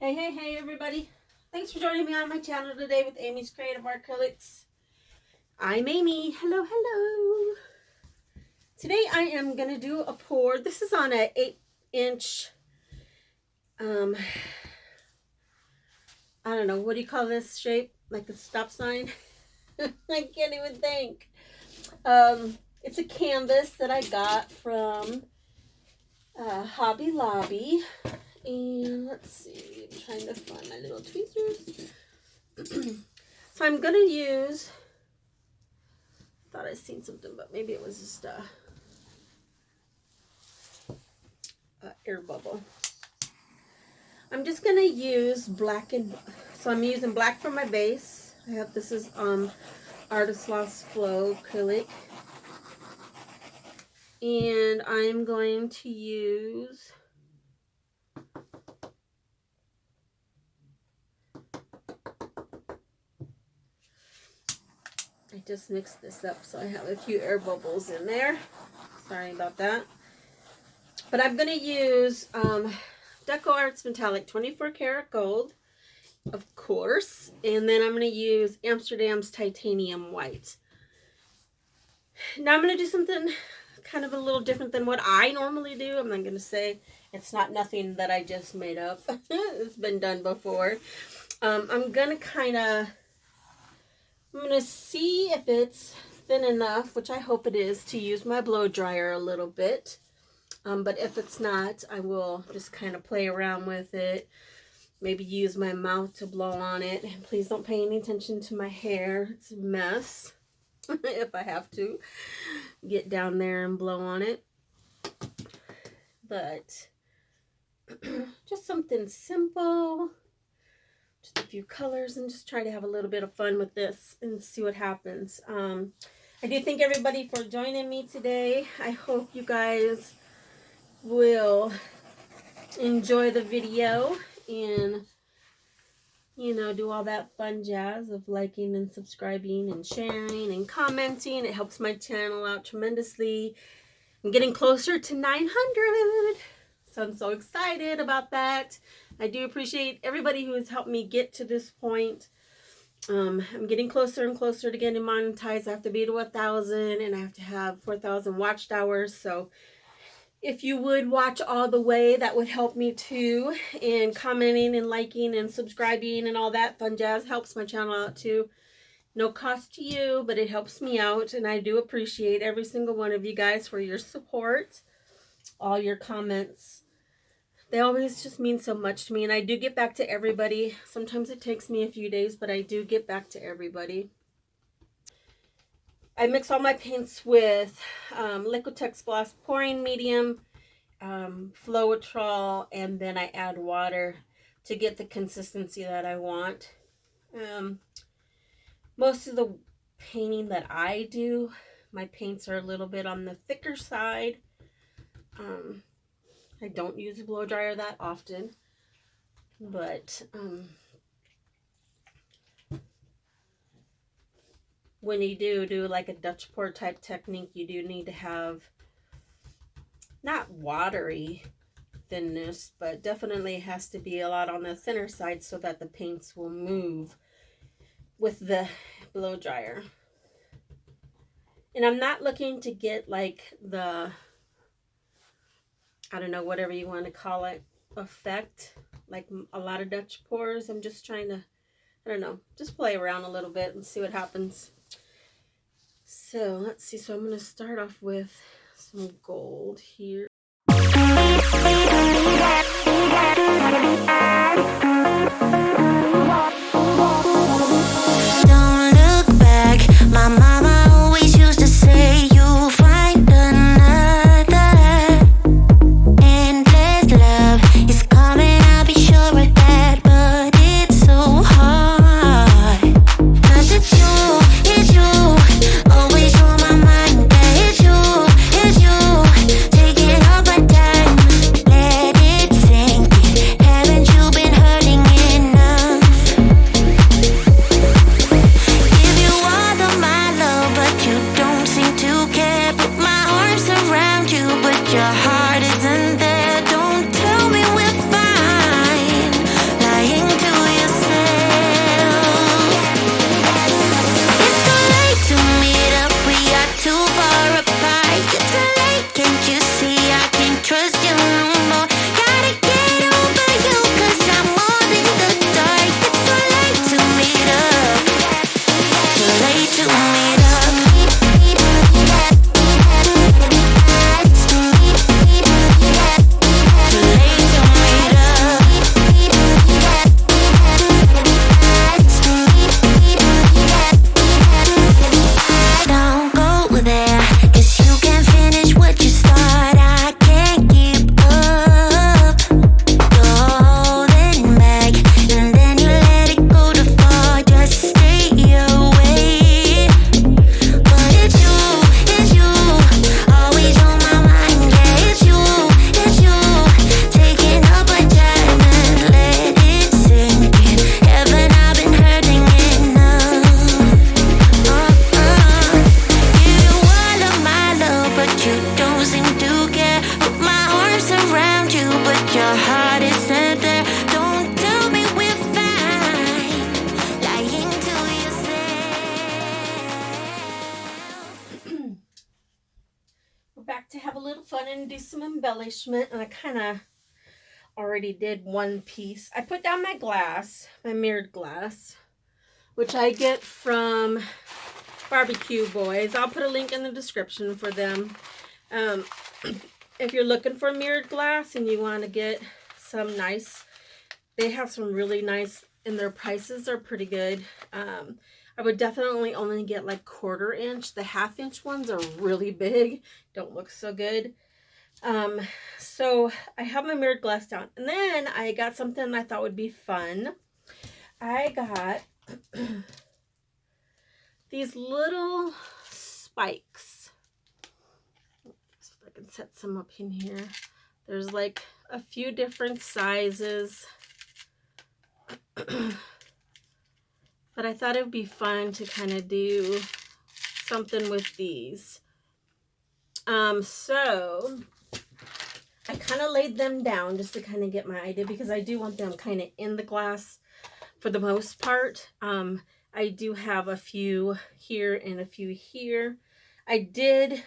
Hey everybody. Thanks for joining me on my channel today with AmysCreativeAcrylics. I'm Amy. Hello. Today I am going to do a pour. This is on an 8-inch, I don't know, what do you call this shape? Like a stop sign? I can't even think. It's a canvas that I got from Hobby Lobby. And let's see, I'm trying to find my little tweezers. So I'm going to use, I thought I'd seen something, but maybe it was just a air bubble. I'm just going to use black, so I'm using black for my base. This is Arteza Flow Acrylic. And I'm going to use I just mixed this up, so I have a few air bubbles in there. Sorry about that. But I'm going to use Decoart's Metallic 24 karat gold, of course. And then I'm going to use Amsterdam's Titanium White. Now I'm going to do something kind of a little different than what I normally do. I'm not going to say it's not nothing that I just made up. It's been done before. I'm going to see if it's thin enough, which I hope it is, to use my blow dryer a little bit. But if it's not, I will just kind of play around with it. Maybe use my mouth to blow on it. And please don't pay any attention to my hair. It's a mess. If I have to get down there and blow on it. But just something simple. Just a few colors, and just try to have a little bit of fun with this and see what happens. I do thank everybody for joining me today. I hope you guys will enjoy the video and, you know, do all that fun jazz of liking and subscribing and sharing and commenting. It helps my channel out tremendously. I'm getting closer to 900. So I'm so excited about that. I do appreciate everybody who has helped me get to this point. I'm getting closer and closer to getting monetized. I have to be to 1,000, and I have to have 4,000 watched hours. So if you would watch all the way, that would help me too. And commenting and liking and subscribing and all that fun jazz helps my channel out too. No cost to you, but it helps me out. And I do appreciate every single one of you guys for your support, all your comments. They always just mean so much to me, and I do get back to everybody. Sometimes it takes me a few days, but I do get back to everybody. I mix all my paints with Liquitex Gloss Pouring Medium, Floetrol, and then I add water to get the consistency that I want. Most of the painting that I do, my paints are a little bit on the thicker side. I don't use a blow dryer that often, but when you do like a Dutch pour type technique, you do need to have not watery thinness, but definitely has to be a lot on the thinner side so that the paints will move with the blow dryer. And I'm not looking to get like the, I don't know, whatever you want to call it, effect, like a lot of Dutch pours. I'm just trying to, I don't know, just play around a little bit and see what happens. So let's see. So I'm going to start off with some gold here. Don't look back. My mama always used to say you'll find another. Endless love is coming, I'll be sure of that. But it's so hard. 'Cause it's you, always on my mind. Yeah, it's you, taking all my time. Let it sink in. Haven't you been hurting enough? Give you all of my love, but you don't seem to care. Put my arms around you, but your heart isn't there. Don't tell me we're fine, like back to have a little fun and do some embellishment. And I kind of already did one piece. I put down my glass, my mirrored glass, which I get from Barbecue Boys. I'll put a link in the description for them. If you're looking for mirrored glass and you want to get some nice, they have some really nice, and their prices are pretty good. I would definitely only get like 1/4 inch. The 1/2 inch ones are really big, don't look so good. So I have my mirrored glass down, and then I got something I thought would be fun. I got these little spikes. Let's see if I can set some up in here. There's like a few different sizes. But I thought it would be fun to kind of do something with these. So I kind of laid them down just to kind of get my idea, because I do want them kind of in the glass for the most part. I do have a few here and a few here. I did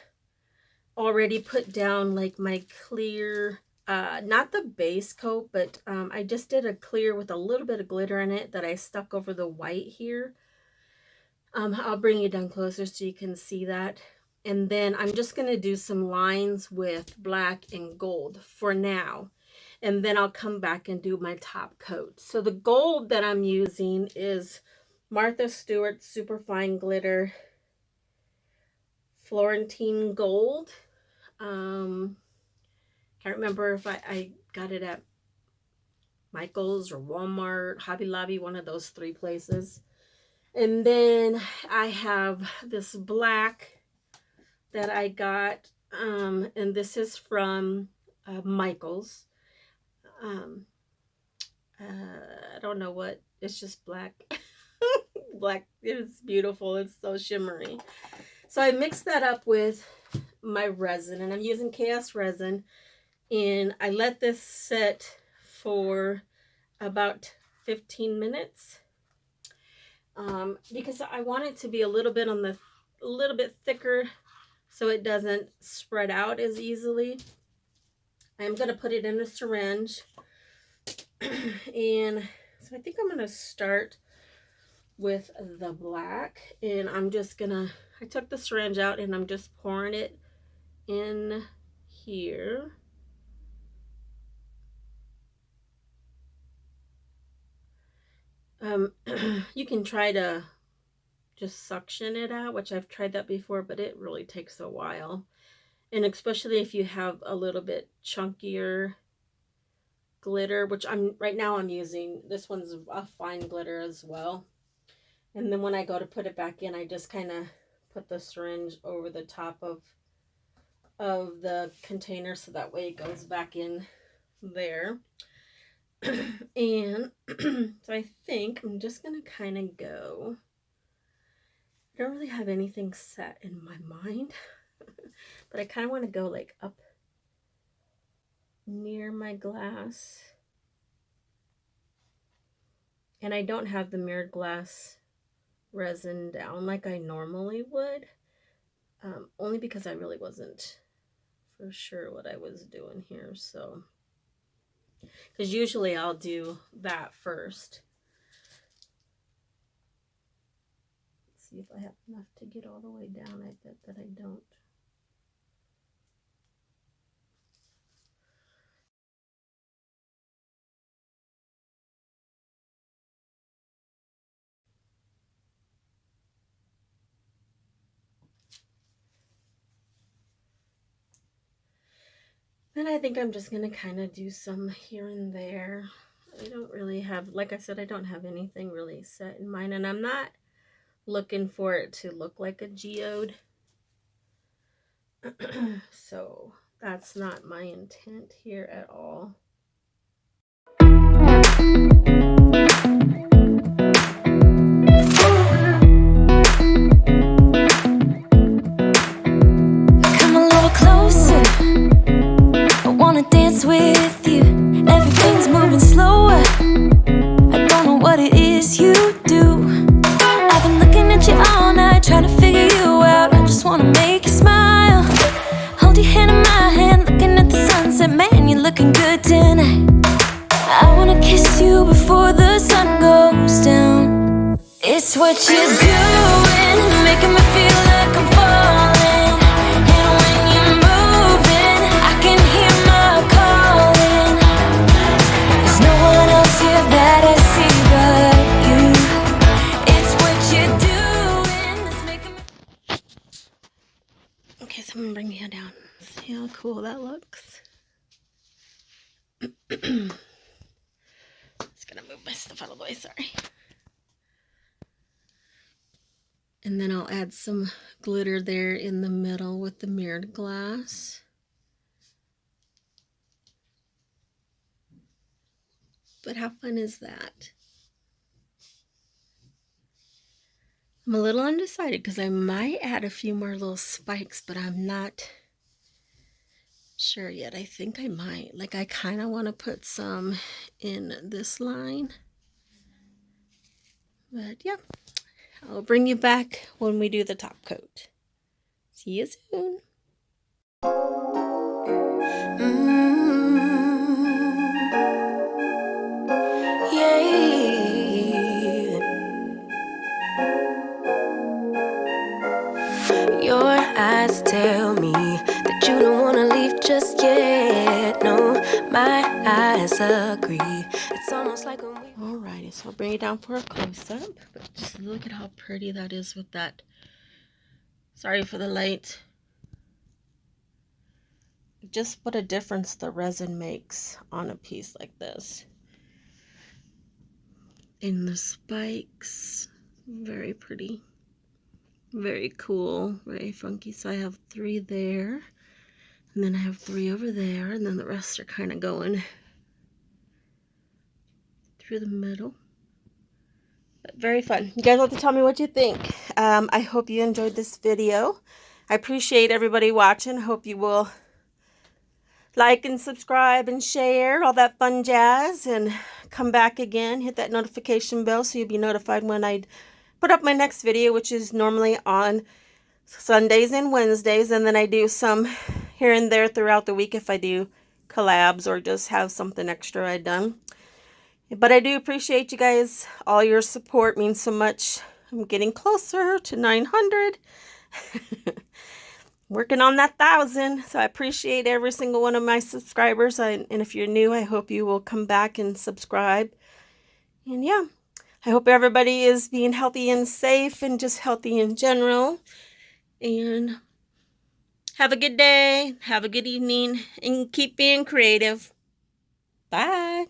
already put down like my clear, not the base coat, but I just did a clear with a little bit of glitter in it that I stuck over the white here. I'll bring you down closer so you can see that. And then I'm just going to do some lines with black and gold for now. And then I'll come back and do my top coat. So the gold that I'm using is Martha Stewart Superfine Glitter Florentine Gold. Can't remember if I got it at Michael's or Walmart, Hobby Lobby, one of those 3 places. And then I have this black that I got, and this is from Michael's. I don't know what, it's just black. Black, it's beautiful, it's so shimmery. So I mixed that up with my resin, and I'm using Chaos Resin. And I let this sit for about 15 minutes because I want it to be a little bit thicker so it doesn't spread out as easily. I'm going to put it in a syringe, and so I think I'm going to start with the black, and I'm just gonna, I took the syringe out and I'm just pouring it in here. You can try to just suction it out, which I've tried that before, but it really takes a while. And especially if you have a little bit chunkier glitter, which right now I'm using, this one's a fine glitter as well. And then when I go to put it back in, I just kind of put the syringe over the top of the container so that way it goes back in there. And so I think I'm just going to kind of go, I don't really have anything set in my mind, but I kind of want to go like up near my glass. And I don't have the mirrored glass resin down like I normally would, only because I really wasn't for sure what I was doing here. So, because usually I'll do that first. Let's see if I have enough to get all the way down. I bet that I don't. And I think I'm just going to kind of do some here and there. I don't really have, like I said, I don't have anything really set in mind. And I'm not looking for it to look like a geode. So that's not my intent here at all. Come a little closer, I wanna dance with you. Everything's moving slower, I don't know what it is you do. I've been looking at you all night, trying to figure you out. I just wanna make you smile. Hold your hand in my hand, looking at the sunset. Man, you're looking good tonight. I wanna kiss you before the sun goes down. It's what you're doing, making me feel like I'm falling. And when you're moving, I can hear my calling. There's no one else here that I see but you. It's what you're doing that's making me... Okay, so I'm gonna bring you down. See how cool that looks? Just gonna move my stuff out of the way, sorry. And then I'll add some glitter there in the middle with the mirrored glass. But how fun is that? I'm a little undecided because I might add a few more little spikes, but I'm not sure yet. I think I might. Like, I kind of want to put some in this line. But yeah, I'll bring you back when we do the top coat. See you soon. Your eyes tell me that you don't want to leave just yet. No, my eyes agree. It's almost like when we... Alrighty, so I'll bring it down for a close-up. But just look at how pretty that is with that. Sorry for the light. Just what a difference the resin makes on a piece like this. And the spikes, very pretty. Very cool, very funky. So I have 3 there, and then I have 3 over there, and then the rest are kind of going through the middle. But very fun. You guys have to tell me what you think. I hope you enjoyed this video. I appreciate everybody watching. Hope you will like and subscribe and share, all that fun jazz, and come back again. Hit that notification bell so you'll be notified when I put up my next video, which is normally on Sundays and Wednesdays, and then I do some here and there throughout the week if I do collabs or just have something extra I done. But I do appreciate you guys. All your support means so much. I'm getting closer to 900. Working on that 1,000. So I appreciate every single one of my subscribers. And if you're new, I hope you will come back and subscribe. And yeah, I hope everybody is being healthy and safe and just healthy in general. And have a good day. Have a good evening. And keep being creative. Bye.